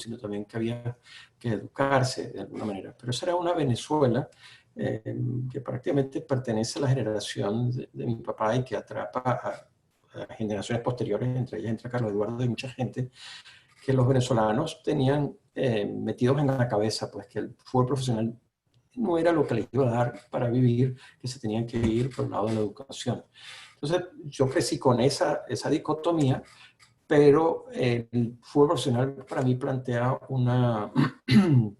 sino también que había que educarse de alguna manera. Pero esa era una Venezuela que prácticamente pertenece a la generación de mi papá y que atrapa a generaciones posteriores, entre ellas entra Carlos Eduardo y mucha gente, que los venezolanos tenían metidos en la cabeza, pues que el fútbol profesional no era lo que les iba a dar para vivir, que se tenían que ir por el lado de la educación. Entonces yo crecí con esa dicotomía, pero el fútbol profesional para mí plantea un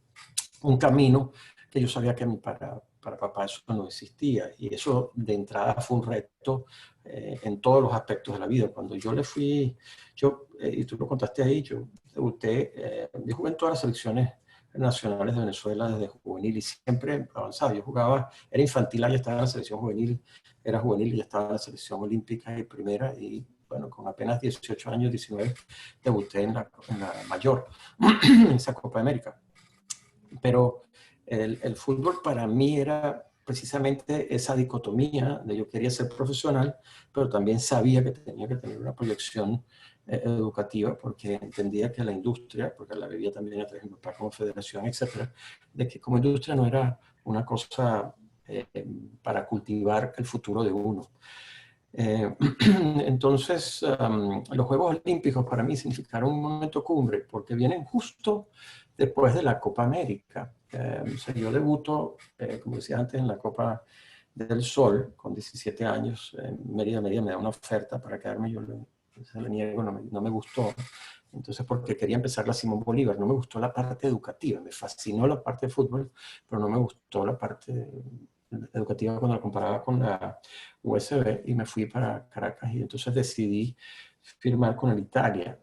camino que yo sabía que para papá eso no existía. Y eso de entrada fue un reto en todos los aspectos de la vida. Cuando yo le fui, y tú lo contaste ahí, yo debuté, yo jugué en todas las selecciones nacionales de Venezuela desde juvenil y siempre avanzaba. Yo jugaba, era infantil, ya estaba en la selección juvenil, era juvenil y ya estaba en la selección olímpica y primera. Y bueno, con apenas 18 años, 19, debuté en la mayor, en esa Copa América. Pero el fútbol para mí era precisamente esa dicotomía de yo quería ser profesional, pero también sabía que tenía que tener una proyección educativa porque entendía que la industria, porque la vivía también a través de mi papá como federación, etcétera, de que como industria no era una cosa para cultivar el futuro de uno. Entonces, los Juegos Olímpicos para mí significaron un momento cumbre porque vienen justo después de la Copa América. O sea, yo debuto, como decía antes, en la Copa del Sol con 17 años. Mérida me da una oferta para quedarme, yo se le niego, no me gustó. Entonces, porque quería empezar la Simón Bolívar, no me gustó la parte educativa, me fascinó la parte de fútbol, pero no me gustó la parte educativa cuando la comparaba con la USB y me fui para Caracas y entonces decidí firmar con el Italia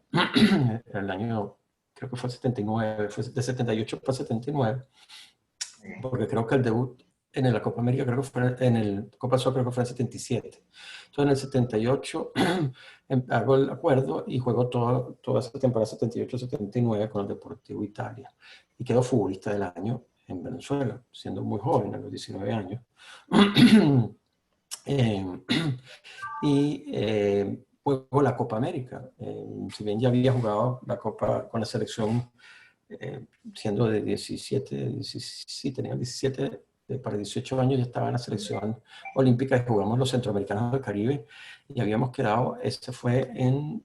el año, creo que fue el 79, fue de 78 para 79, porque creo que el debut en la Copa América, creo que fue en el Copa Sol, creo que fue en el 77. Entonces en el 78 hago el acuerdo y juego toda esa temporada 78-79 con el Deportivo Italia y quedo futbolista del año en Venezuela, siendo muy joven, a los 19 años. Juego la Copa América. Si bien ya había jugado la Copa con la selección siendo de 17, sí, tenía 17, para 18 años ya estaba en la selección olímpica y jugamos los centroamericanos del Caribe y habíamos quedado, este fue en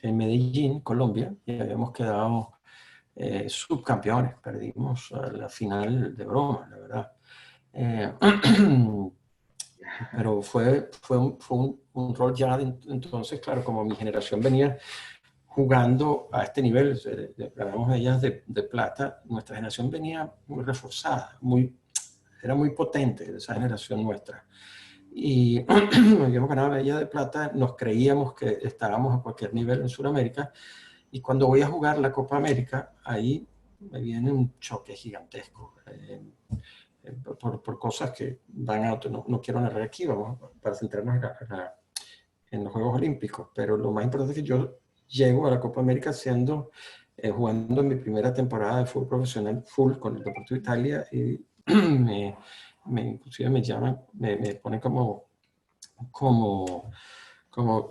Medellín, Colombia, y habíamos quedado subcampeones, perdimos la final de broma, la verdad. Pero fue un rol ya entonces, claro, como mi generación venía jugando a este nivel, ganamos medallas de plata, nuestra generación venía muy reforzada, era muy potente esa generación nuestra. Y habíamos ganado medallas de plata, nos creíamos que estábamos a cualquier nivel en Sudamérica, y cuando voy a jugar la Copa América, ahí me viene un choque gigantesco. Por cosas que van a otro, no quiero narrar aquí, vamos para centrarnos en los Juegos Olímpicos, pero lo más importante es que yo llego a la Copa América jugando en mi primera temporada de fútbol profesional full con el Deportivo Italia y inclusive me llaman, me ponen como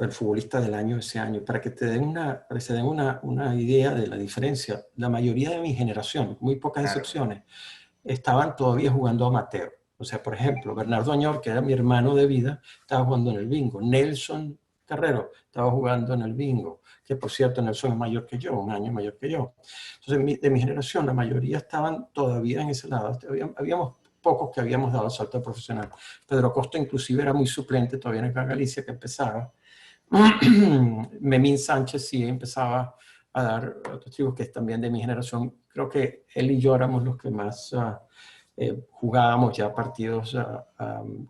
el futbolista del año ese año, para que se den una idea de la diferencia. La mayoría de mi generación, muy pocas excepciones, estaban todavía jugando amateur. O sea, por ejemplo, Bernardo Añor, que era mi hermano de vida, estaba jugando en el bingo. Nelson Carrero estaba jugando en el bingo, que por cierto Nelson es mayor que yo, un año mayor que yo. Entonces, de mi generación, la mayoría estaban todavía en ese lado. Habíamos pocos que habíamos dado el salto profesional. Pedro Costa inclusive era muy suplente todavía en Galicia, que empezaba. Memín Sánchez sí empezaba a dar otros tribus que es también de mi generación. Creo que él y yo éramos los que más jugábamos ya partidos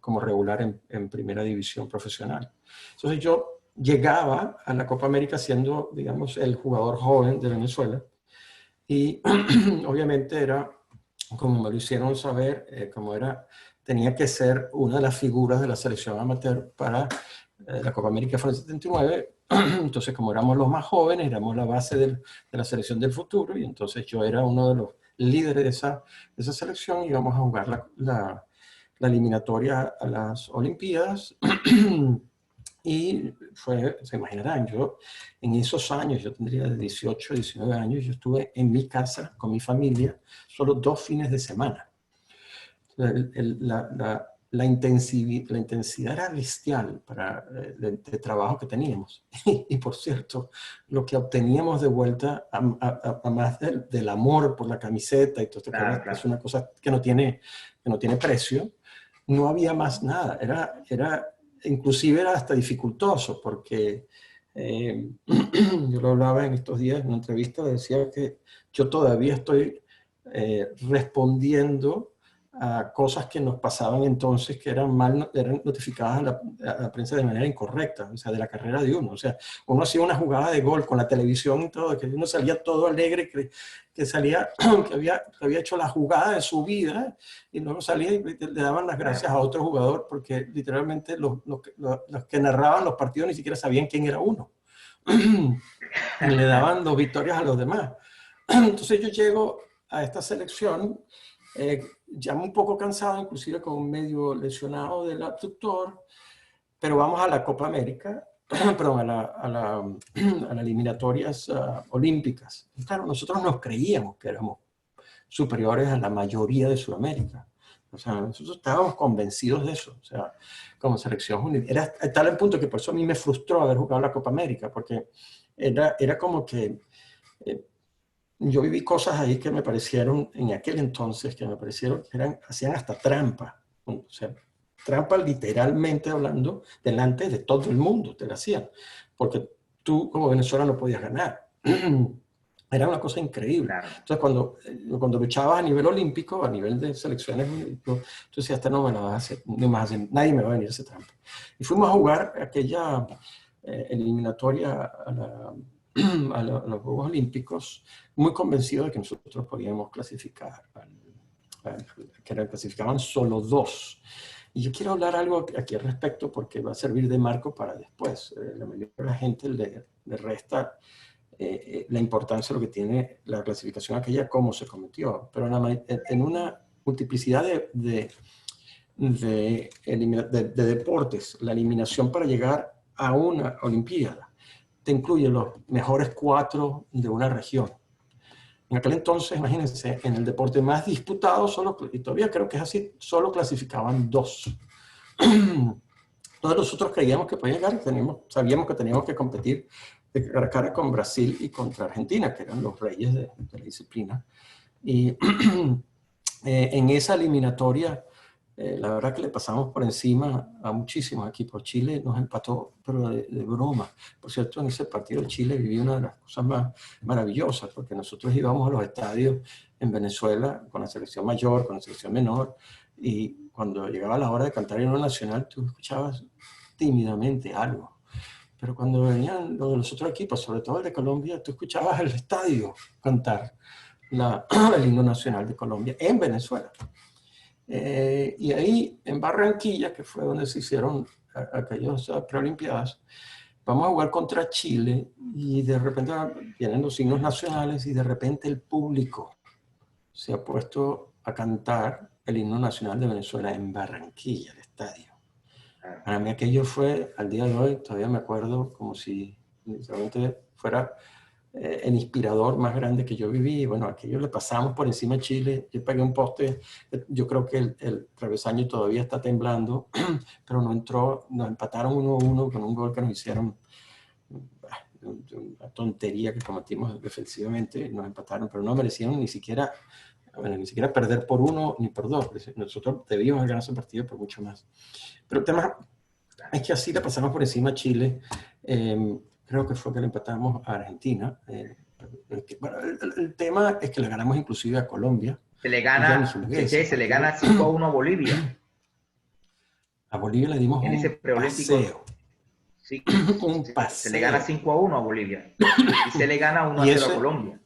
como regular en primera división profesional. Entonces yo llegaba a la Copa América siendo, digamos, el jugador joven de Venezuela y obviamente era, como me lo hicieron saber, tenía que ser una de las figuras de la selección amateur para la Copa América fue en el 79, entonces como éramos los más jóvenes, éramos la base de la selección del futuro y entonces yo era uno de los líderes de esa selección y íbamos a jugar la eliminatoria a las Olimpiadas Y fue, se imaginarán, yo en esos años, yo tendría de 18, 19 años, yo estuve en mi casa con mi familia solo 2 fines de semana. La intensidad era bestial para, de trabajo que teníamos. Y por cierto, lo que obteníamos de vuelta, a más del amor por la camiseta y todo esto, Claro, que es claro. una cosa que no tiene precio, no había más nada. Inclusive era hasta dificultoso, porque yo lo hablaba en estos días en una entrevista, decía que yo todavía estoy respondiendo a cosas que nos pasaban entonces, que eran notificadas a la prensa de manera incorrecta, o sea, de la carrera de uno. O sea, uno hacía una jugada de gol con la televisión y todo, que uno salía todo alegre, que salía, que había hecho la jugada de su vida, y luego salía y le daban las gracias Claro. a otro jugador, porque literalmente los que narraban los partidos ni siquiera sabían quién era uno. Y le daban las victorias a los demás. Entonces yo llego a esta selección ya un poco cansado, inclusive con medio lesionado del abductor, pero vamos a la Copa América, perdón, a las eliminatorias olímpicas. Y claro, nosotros nos creíamos que éramos superiores a la mayoría de Sudamérica. O sea, nosotros estábamos convencidos de eso. O sea, como selección era tal el punto que por eso a mí me frustró haber jugado la Copa América, porque era como que yo viví cosas ahí que me parecieron, en aquel entonces, que me parecieron que hacían hasta trampa. O sea, trampa literalmente hablando, delante de todo el mundo te la hacían. Porque tú como Venezuela no podías ganar. Era una cosa increíble. Claro. Entonces, cuando luchabas a nivel olímpico, a nivel de selecciones, tú decías, esta no me la vas a hacer, no me vas a hacer, nadie me va a venir a hacer trampa. Y fuimos a jugar aquella eliminatoria a los Juegos Olímpicos, muy convencido de que nosotros podíamos clasificar, que clasificaban solo 2. Y yo quiero hablar algo aquí al respecto porque va a servir de marco para después. La mayoría de la gente le resta la importancia de lo que tiene la clasificación aquella, cómo se cometió. Pero en una multiplicidad de deportes, la eliminación para llegar a una Olimpiada te incluye los mejores 4 de una región. En aquel entonces, imagínense, en el deporte más disputado, y todavía creo que es así, solo clasificaban 2. Todos nosotros creíamos que podía llegar, sabíamos que teníamos que competir de cara a cara con Brasil y contra Argentina, que eran los reyes de la disciplina. Y en esa eliminatoria, la verdad que le pasamos por encima a muchísimos equipos. Chile nos empató, pero de broma. Por cierto, en ese partido Chile vivió una de las cosas más maravillosas, porque nosotros íbamos a los estadios en Venezuela con la selección mayor, con la selección menor, y cuando llegaba la hora de cantar el himno nacional, tú escuchabas tímidamente algo. Pero cuando venían los otros equipos, sobre todo el de Colombia, tú escuchabas el estadio cantar el himno nacional de Colombia en Venezuela. Y ahí, en Barranquilla, que fue donde se hicieron aquellas preolimpiadas, vamos a jugar contra Chile y de repente vienen los signos nacionales y de repente el público se ha puesto a cantar el himno nacional de Venezuela en Barranquilla, el estadio. Para mí aquello fue, al día de hoy, todavía me acuerdo como si realmente fuera el inspirador más grande que yo viví. Bueno, aquello le pasamos por encima a Chile, yo pegué un poste, yo creo que el travesaño todavía está temblando, pero no entró, nos empataron 1-1 con un gol que nos hicieron, una tontería que cometimos defensivamente, nos empataron, pero no merecieron ni siquiera perder por 1 ni por 2. Nosotros debíamos haber ganado ese partido por mucho más. Pero el tema es que así le pasamos por encima a Chile. Creo que fue que le empatamos a Argentina. Bueno, el tema es que le ganamos inclusive a Colombia. Se le Y ya ni gana, jugué ese Cheche, se le partido. gana 5-1 a Bolivia. A Bolivia le dimos En ese un preolímpico, paseo. sí, Un se le gana paseo. 5-1 a Bolivia. Y se le gana Y 1-0 a ese, Colombia.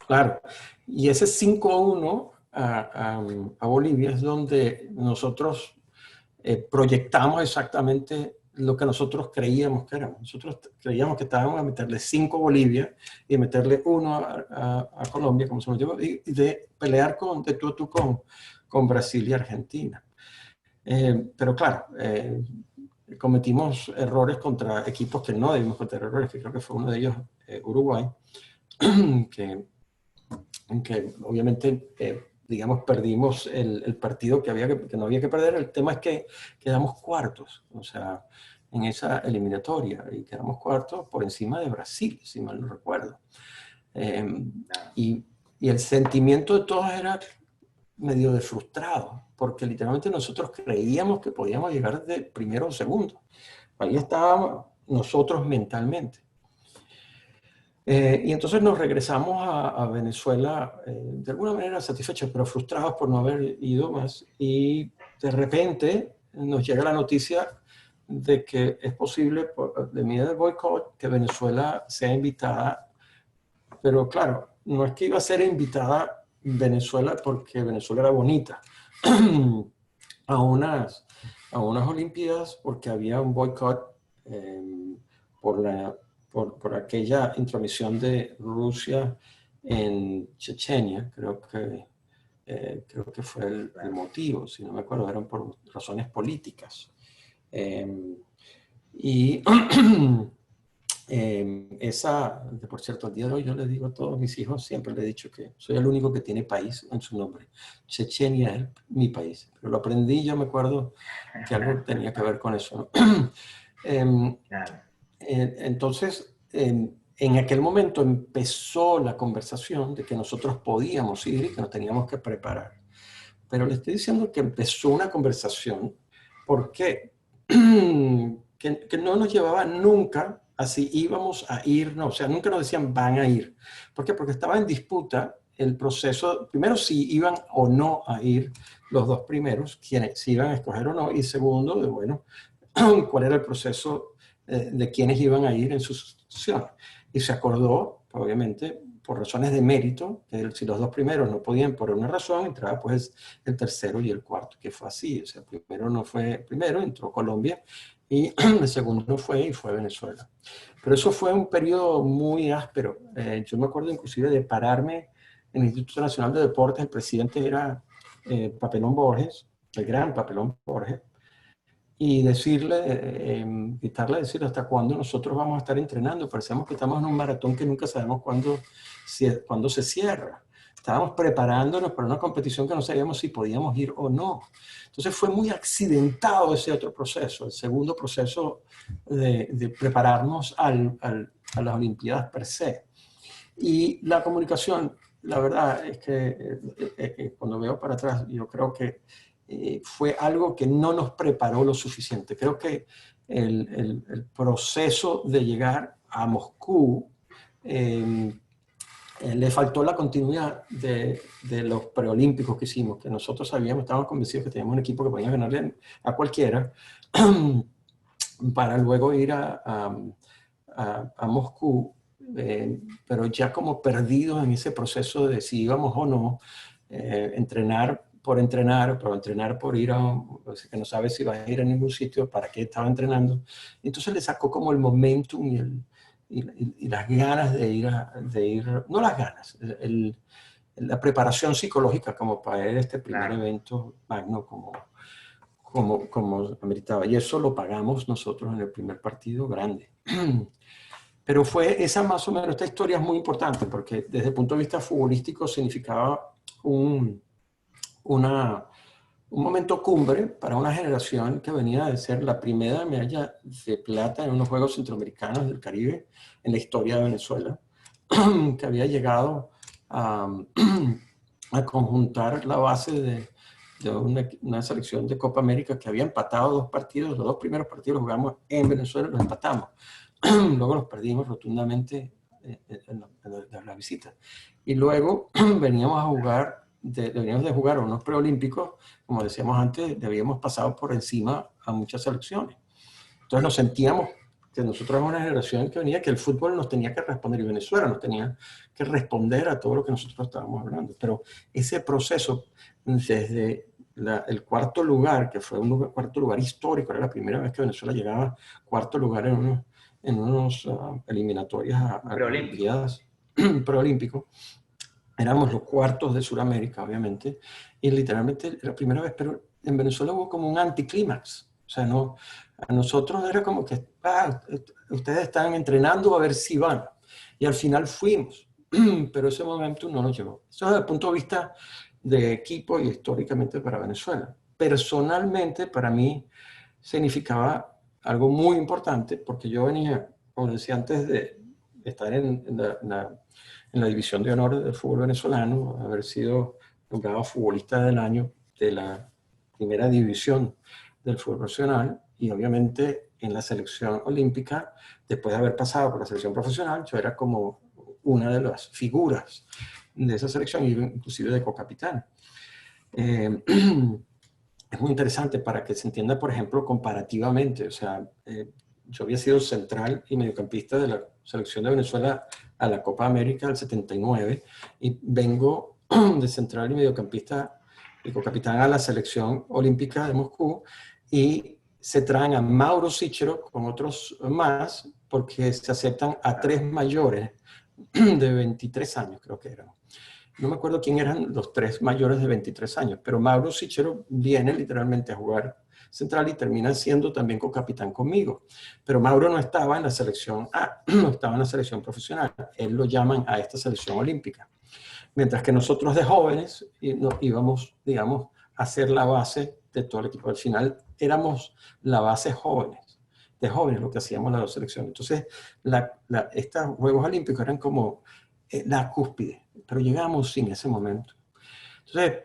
claro, y ese 5-1 a Bolivia es donde nosotros proyectamos exactamente lo que nosotros creíamos que éramos. Nosotros creíamos que estábamos a meterle 5 a Bolivia y meterle 1 a Colombia, como se nos llevó, y de pelear de tú a tú con Brasil y Argentina. Pero claro, cometimos errores contra equipos que no debimos cometer errores, que creo que fue uno de ellos, Uruguay, que obviamente, digamos, perdimos el partido que no había que perder. El tema es que quedamos cuartos, o sea, en esa eliminatoria, y quedamos cuartos por encima de Brasil, si mal no recuerdo. Y el sentimiento de todos era medio de frustrado, porque literalmente nosotros creíamos que podíamos llegar de primero o segundo. Ahí estábamos nosotros mentalmente. Y entonces nos regresamos a Venezuela de alguna manera satisfechos, pero frustrados por no haber ido más. Y de repente nos llega la noticia de que es posible, de medida del boicot, que Venezuela sea invitada. Pero claro, no es que iba a ser invitada Venezuela porque Venezuela era bonita a unas Olimpiadas, porque había un boicot por aquella intromisión de Rusia en Chechenia. Creo que fue el motivo, si no me acuerdo, eran por razones políticas. Y por cierto, al día de hoy yo le digo a todos mis hijos, siempre les he dicho que soy el único que tiene país en su nombre. Chechenia es mi país, pero lo aprendí, yo me acuerdo que algo tenía que ver con eso, ¿no? Entonces, en aquel momento empezó la conversación de que nosotros podíamos ir y que nos teníamos que preparar. Pero le estoy diciendo que empezó una conversación porque que no nos llevaba nunca a si íbamos a ir, no, o sea, nunca nos decían van a ir. ¿Por qué? Porque estaba en disputa el proceso, primero si iban o no a ir los dos primeros, si iban a escoger o no, y segundo, de bueno, cuál era el proceso de quienes iban a ir en su sucesión. Y se acordó, obviamente, por razones de mérito, que si los dos primeros no podían por una razón, entraba pues el tercero y el cuarto, que fue así. O sea, el primero no fue primero, entró Colombia, y el segundo no fue, y fue Venezuela. Pero eso fue un periodo muy áspero. Yo me acuerdo inclusive de pararme en el Instituto Nacional de Deportes. El presidente era Papelón Borges, el gran Papelón Borges, y gritarle, decirle hasta cuándo nosotros vamos a estar entrenando. Parecemos que estamos en un maratón que nunca sabemos cuándo se cierra. Estábamos preparándonos para una competición que no sabíamos si podíamos ir o no. Entonces fue muy accidentado ese otro proceso, el segundo proceso de prepararnos a las Olimpiadas per se. Y la comunicación, la verdad es que cuando veo para atrás, yo creo que fue algo que no nos preparó lo suficiente. Creo que el proceso de llegar a Moscú le faltó la continuidad de los preolímpicos que hicimos, que nosotros sabíamos, estábamos convencidos que teníamos un equipo que podía ganarle a cualquiera, para luego ir a Moscú, pero ya como perdidos en ese proceso de si íbamos o no, entrenar por entrenar, pero entrenar por ir que no sabe si va a ir a ningún sitio, para qué estaba entrenando. Entonces le sacó como el momentum y las ganas de ir, no las ganas, la preparación psicológica como para ir a este primer evento magno como ameritaba. Y eso lo pagamos nosotros en el primer partido grande. Pero fue esa más o menos, esta historia es muy importante porque desde el punto de vista futbolístico significaba un momento cumbre para una generación que venía de ser la primera medalla de plata en unos Juegos Centroamericanos del Caribe en la historia de Venezuela, que había llegado a conjuntar la base de una selección de Copa América que había empatado dos partidos. Los dos primeros partidos los jugamos en Venezuela, los empatamos. Luego los perdimos rotundamente en la visita. Y luego veníamos de jugar unos preolímpicos, como decíamos antes, habíamos pasado por encima a muchas selecciones. Entonces nos sentíamos que nosotros éramos una generación que venía, que el fútbol nos tenía que responder, y Venezuela nos tenía que responder a todo lo que nosotros estábamos hablando. Pero ese proceso, desde el cuarto lugar, que fue un cuarto lugar histórico, era la primera vez que Venezuela llegaba cuarto lugar en unos eliminatorias a Olimpiadas preolímpicos. Éramos los cuartos de Sudamérica, obviamente, y literalmente la primera vez, pero en Venezuela hubo como un anticlímax, O sea, no, a nosotros era como que, ustedes están entrenando a ver si van. Y al final fuimos, pero ese momento no nos llegó. Eso desde el punto de vista de equipo y históricamente para Venezuela. Personalmente, para mí, significaba algo muy importante porque yo venía, como decía antes, de estar en la división de honor del fútbol venezolano, haber sido nombrado futbolista del año de la primera división del fútbol profesional y obviamente en la selección olímpica, después de haber pasado por la selección profesional, yo era como una de las figuras de esa selección, inclusive de cocapitán. Eh, es muy interesante para que se entienda, por ejemplo, comparativamente. O sea, yo había sido central y mediocampista de la selección de Venezuela a la Copa América del 79 y vengo de central y mediocampista y cocapitán a la selección olímpica de Moscú y se traen a Mauro Cícero con otros más porque se aceptan a 3 mayores de 23 años, creo que eran. No me acuerdo quién eran los 3 mayores de 23 años, pero Mauro Cícero viene literalmente a jugar central y termina siendo también cocapitán conmigo. Pero Mauro no estaba en la selección A, no estaba en la selección profesional. Él lo llaman a esta selección olímpica. Mientras que nosotros de jóvenes nos íbamos, digamos, a ser la base de todo el equipo. Al final éramos la base jóvenes, de jóvenes lo que hacíamos en la selección. Entonces, estos Juegos Olímpicos eran como la cúspide, pero llegamos sin ese momento. Entonces,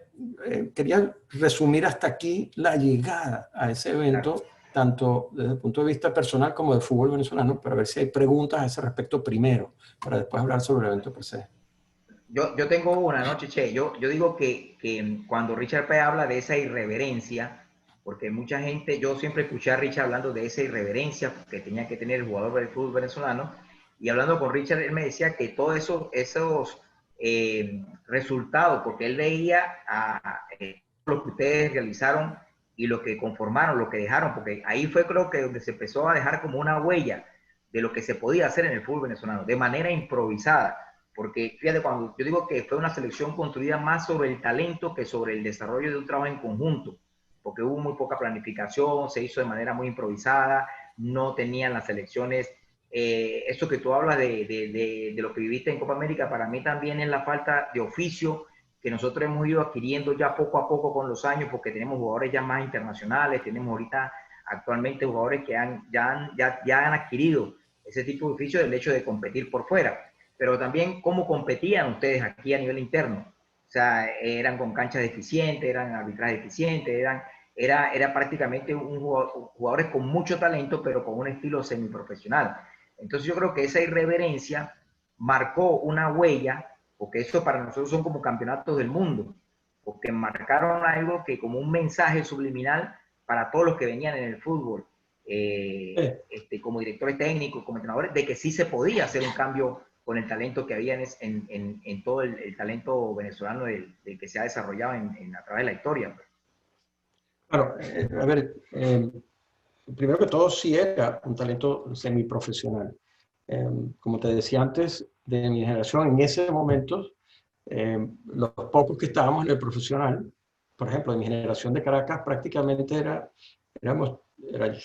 quería resumir hasta aquí la llegada a ese evento, tanto desde el punto de vista personal como del fútbol venezolano, para ver si hay preguntas a ese respecto primero, para después hablar sobre el evento per se. Yo tengo una, ¿no, Cheche? Yo digo que cuando Richard P. habla de esa irreverencia, porque mucha gente, yo siempre escuché a Richard hablando de esa irreverencia que tenía que tener el jugador del fútbol venezolano, y hablando con Richard, él me decía que todos esos resultados, porque él veía lo que ustedes realizaron y lo que conformaron, lo que dejaron, porque ahí fue creo que donde se empezó a dejar como una huella de lo que se podía hacer en el fútbol venezolano, de manera improvisada. Porque fíjate, cuando yo digo que fue una selección construida más sobre el talento que sobre el desarrollo de un trabajo en conjunto, porque hubo muy poca planificación, se hizo de manera muy improvisada, no tenían las selecciones. Eso que tú hablas de lo que viviste en Copa América, para mí también es la falta de oficio que nosotros hemos ido adquiriendo ya poco a poco con los años, porque tenemos jugadores ya más internacionales, tenemos ahorita actualmente jugadores que ya han adquirido ese tipo de oficio del hecho de competir por fuera, pero también cómo competían ustedes aquí a nivel interno. O sea, eran con canchas deficientes, eran arbitrajes deficientes, era prácticamente jugadores con mucho talento, pero con un estilo semiprofesional. Entonces yo creo que esa irreverencia marcó una huella, porque eso para nosotros son como campeonatos del mundo, porque marcaron algo que como un mensaje subliminal para todos los que venían en el fútbol, como directores técnicos, como entrenadores, de que sí se podía hacer un cambio con el talento que había en todo el talento venezolano del que se ha desarrollado a través de la historia. Claro, a ver, primero que todo sí era un talento semiprofesional. Como te decía antes, de mi generación, en ese momento, los pocos que estábamos en el profesional, por ejemplo, de mi generación de Caracas, prácticamente era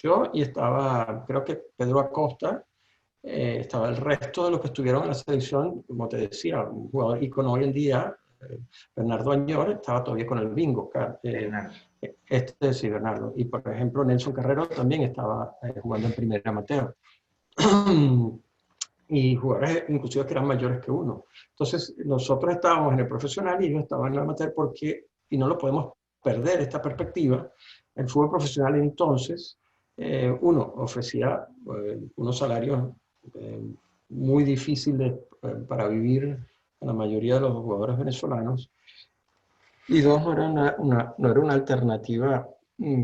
yo y estaba, creo que Pedro Acosta, estaba el resto de los que estuvieron en la selección, como te decía, un jugador ícono hoy en día, Bernardo Añor, estaba todavía con el bingo. Sí, Bernardo. Y por ejemplo, Nelson Carrero también estaba jugando en primera amateur. Y jugadores inclusive que eran mayores que uno. Entonces, nosotros estábamos en el profesional y ellos estaban en el amateur y no lo podemos perder esta perspectiva, el fútbol profesional entonces, uno ofrecía unos salarios muy difíciles para vivir a la mayoría de los jugadores venezolanos, y dos, no era una alternativa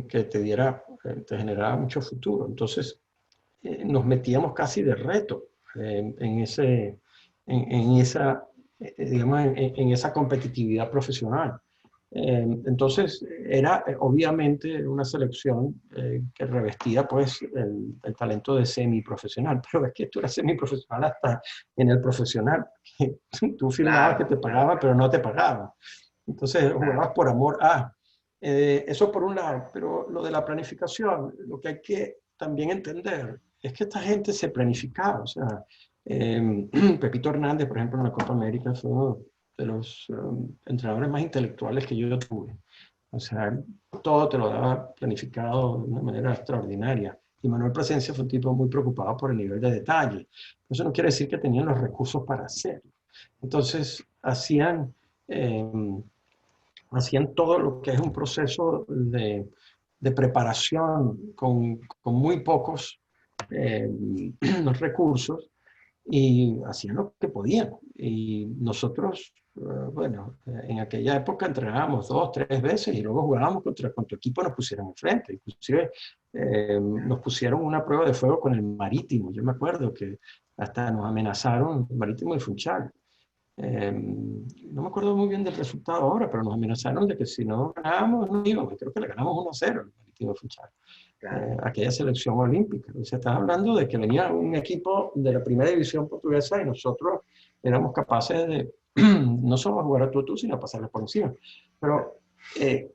que te generara mucho futuro. Entonces, nos metíamos casi de reto en esa competitividad profesional. Entonces, era obviamente una selección que revestía pues el talento de semiprofesional, pero es que tú eras semiprofesional hasta en el profesional. Tú firmabas que te pagaba, pero no te pagaban. Entonces jugabas por amor a. Eso por un lado, pero lo de la planificación, lo que hay que también entender es que esta gente se planificaba. O sea, Pepito Hernández, por ejemplo, en la Copa América fue uno de los entrenadores más intelectuales que yo tuve. O sea, todo te lo daba planificado de una manera extraordinaria. Y Manuel Plasencia fue un tipo muy preocupado por el nivel de detalle. Eso no quiere decir que tenían los recursos para hacerlo. Entonces, eh, hacían todo lo que es un proceso de preparación con muy pocos eh, recursos y hacían lo que podían. Y nosotros, bueno, en aquella época entrenábamos 2, 3 veces y luego jugábamos contra cuanto equipo nos pusieran enfrente. Inclusive nos pusieron una prueba de fuego con el Marítimo. Yo me acuerdo que hasta nos amenazaron, el Marítimo de Funchal. No me acuerdo muy bien del resultado ahora, pero nos amenazaron de que si no ganábamos, no íbamos. Creo que le ganamos 1-0 al Marítimo de Funchal. Claro. Aquella selección olímpica. O sea, estás hablando de que venía un equipo de la primera división portuguesa y nosotros éramos capaces de no solo jugar a tú, sino pasarles por encima. Pero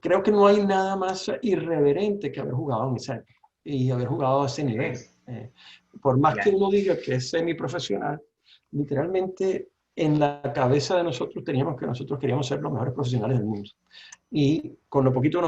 creo que no hay nada más irreverente que haber jugado en esa época y haber jugado a ese nivel. Es, Por más que ya, uno diga que es semiprofesional, literalmente en la cabeza de nosotros teníamos que nosotros queríamos ser los mejores profesionales del mundo. Y con lo poquito nos